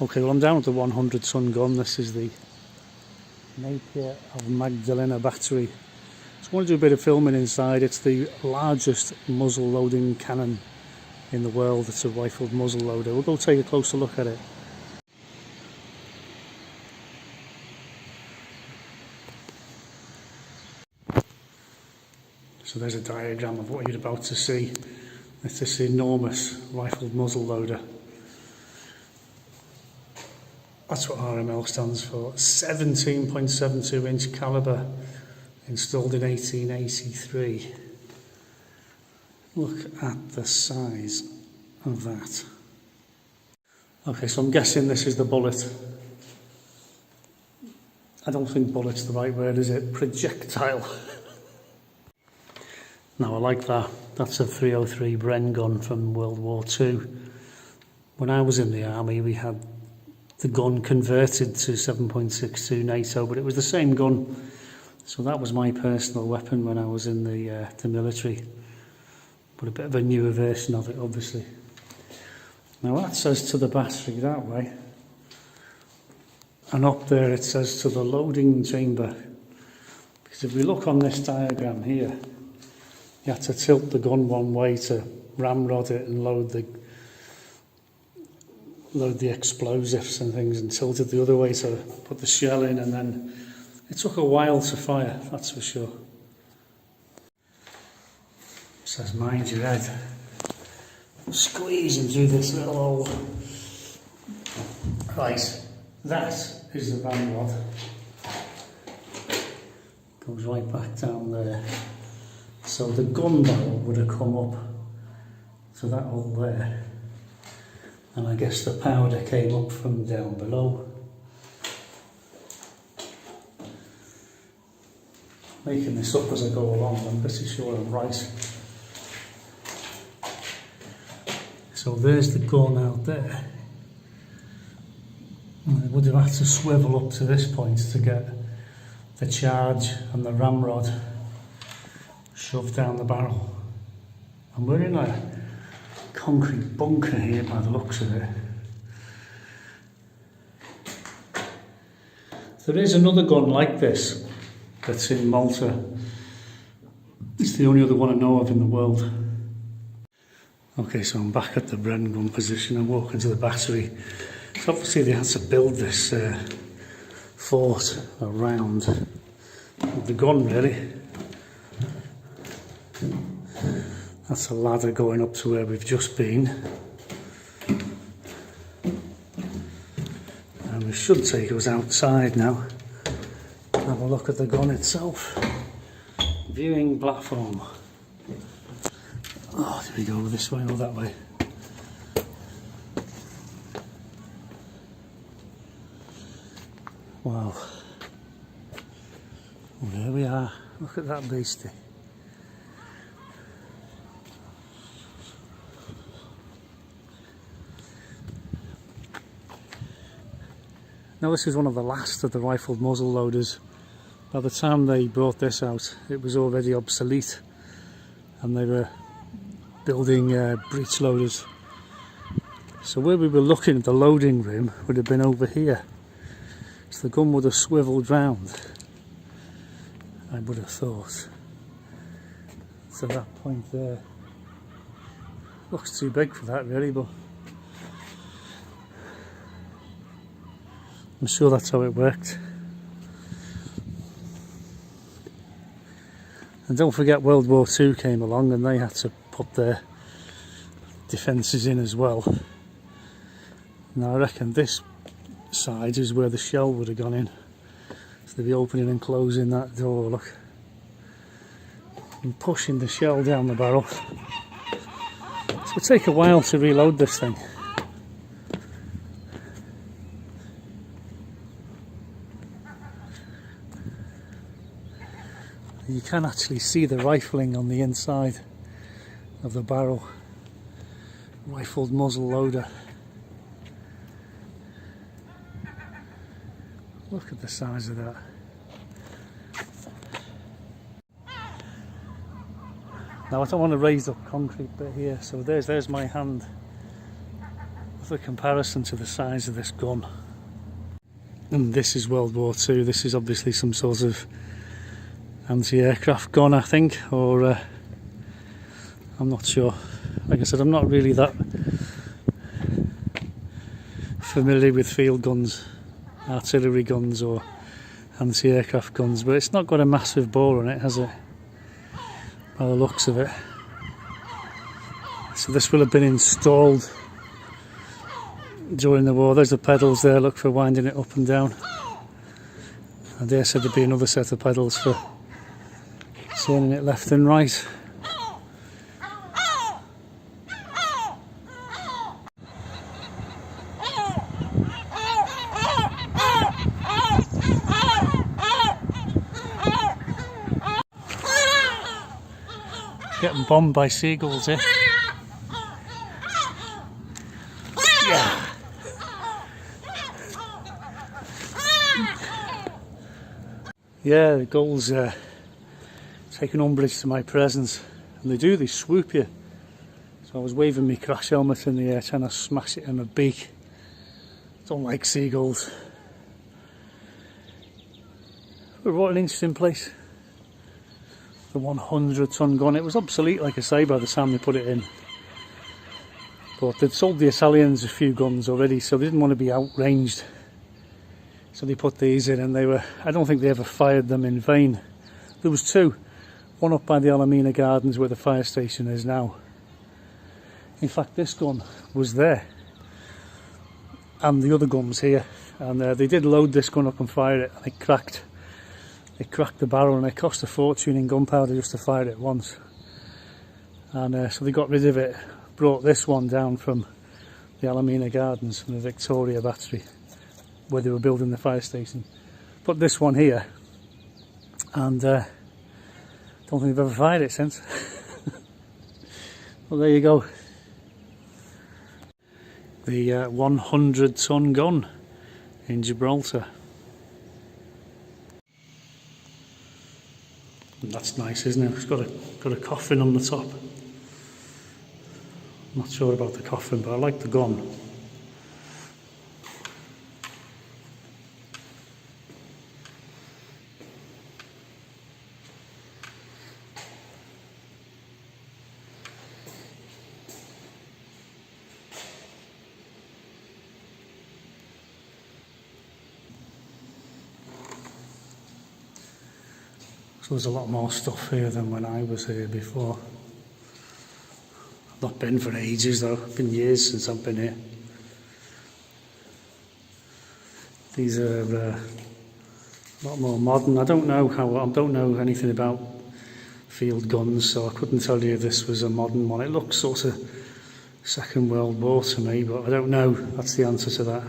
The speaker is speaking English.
Okay, well I'm down with the 100 ton gun. This is the Napier of Magdalena battery. Just want to do a bit of filming inside. It's the largest muzzle loading cannon in the world. It's a rifled muzzle loader. We'll go take a closer look at it. So there's a diagram of what you're about to see. It's this enormous rifled muzzle loader. That's what RML stands for. 17.72 inch caliber, installed in 1883. Look at the size of that. Okay, so I'm guessing this is the bullet. I don't think bullet's the right word, is it? Projectile. Now I like that. That's a 303 Bren gun from World War II. When I was in the army, we had the gun converted to 7.62 NATO, but it was the same gun. So that was my personal weapon when I was in the military. But a bit of a newer version of it, obviously. Now that says to the battery that way. And up there it says to the loading chamber. Because if we look on this diagram here, you have to tilt the gun one way to ramrod it and load the explosives and things, and tilt it the other way to put the shell in, and then it took a while to fire, that's for sure. It says mind your head. Squeezing through this little hole. Right, that is the ramrod. Goes right back down there. So the gun barrel would have come up to that hole there. And I guess the powder came up from down below. Making this up as I go along, I'm pretty sure I'm right. So there's the gun out there. And it would have had to swivel up to this point to get the charge and the ramrod shoved down the barrel. And we're in a concrete bunker here by the looks of it. There is another gun like this that's in Malta. It's the only other one I know of in the world. Okay, so I'm back at the Bren gun position. I'm walking to the battery. So obviously they had to build this fort around the gun, really. That's a ladder going up to where we've just been. And we should take us outside now. Have a look at the gun itself. Viewing platform. Oh, do we go this way or that way? Wow. Well, there we are. Look at that beastie. Now this is one of the last of the rifled muzzle loaders. By the time they brought this out, it was already obsolete, and they were building breech loaders. So where we were looking at the loading room would have been over here. So the gun would have swiveled round, I would have thought. So that point there looks too big for that, really, but I'm sure that's how it worked. And don't forget World War II came along and they had to put their defences in as well. Now I reckon this side is where the shell would have gone in. So they'd be opening and closing that door, look. And pushing the shell down the barrel. So it'll take a while to reload this thing. You can actually see the rifling on the inside of the barrel. Rifled muzzle loader. Look at the size of that. Now I don't want to raise up concrete bit here, so there's my hand the comparison to the size of this gun. And this is World War II. This is obviously some sort of anti-aircraft gun, I think, or I'm not sure. Like I said, I'm not really that familiar with field guns, artillery guns or anti-aircraft guns, but it's not got a massive bore on it, has it? By the looks of it. So this will have been installed during the war. There's the pedals there, look, for winding it up and down. I dare say there'd be another set of pedals for turning it left and right. Getting bombed by seagulls here. Yeah. Yeah, the gulls taking umbrage to my presence, and they swoop you. So I was waving my crash helmet in the air, trying to smash it in my beak. Don't like seagulls. But what an interesting place. The 100-ton gun. It was obsolete, like I say, by the time they put it in. But they'd sold the Italians a few guns already, so they didn't want to be outranged. So they put these in, and I don't think they ever fired them in vain. There was two. One up by the Alameda Gardens where the fire station is now. In fact, this gun was there. And the other gun's here. And they did load this gun up and fire it, and it cracked. It cracked the barrel, and it cost a fortune in gunpowder just to fire it once. And so they got rid of it, brought this one down from the Alameda Gardens, from the Victoria battery, where they were building the fire station. Put this one here, and don't think they've ever fired it since. Well, there you go. The 100-ton gun in Gibraltar. And that's nice, isn't it? It's got a coffin on the top. I'm not sure about the coffin, but I like the gun. So there's a lot more stuff here than when I was here before. I've not been for ages though, it's been years since I've been here. These are a lot more modern. I don't know anything about field guns, so I couldn't tell you if this was a modern one. It looks sort of Second World War to me, but I don't know. That's the answer to that.